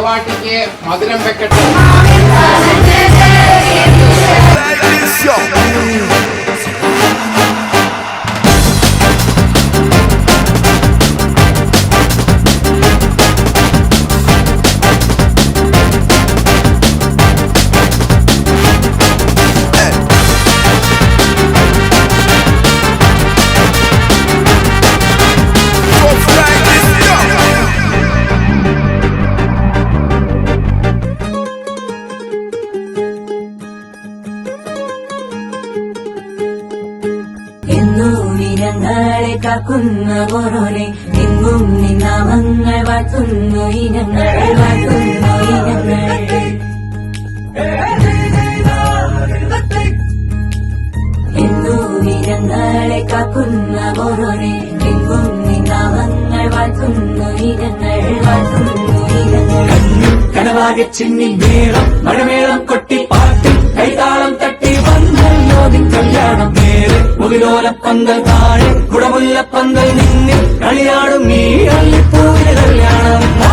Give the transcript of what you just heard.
തറവാട്ടിക്ക് മധുരം വെക്കട്ടെ. ഞങ്ങളെ കാക്കുന്ന ഓരോനെ എങ്ങും നിന്നാമങ്ങൾ വാഴ്ത്തുന്നു ഇനങ്ങൾ വാഴ്ത്തുന്നു ഇനങ്ങൾ എന്നും ഞങ്ങളെ കാക്കുന്ന ഓരോനെ എങ്ങും നിന്നാമങ്ങൾ വാഴ്ത്തുന്നു ഇനങ്ങൾ വാഴ്ത്തുന്നു ഇനങ്ങൾ കനവാകെ ചിന്നി മേളം മഴമേളം കൊട്ടി പാട്ടി കൈതാളം തട്ടി വന്നല്ലോ കല്യാണം നേരെ മുകിലോലപ്പന്തൽ താഴെ കുടമുല്ലപ്പന്തൽ നിന്നിൽ കളിയാടും ഈ അള്ളിപ്പൂവിന് കല്യാണം.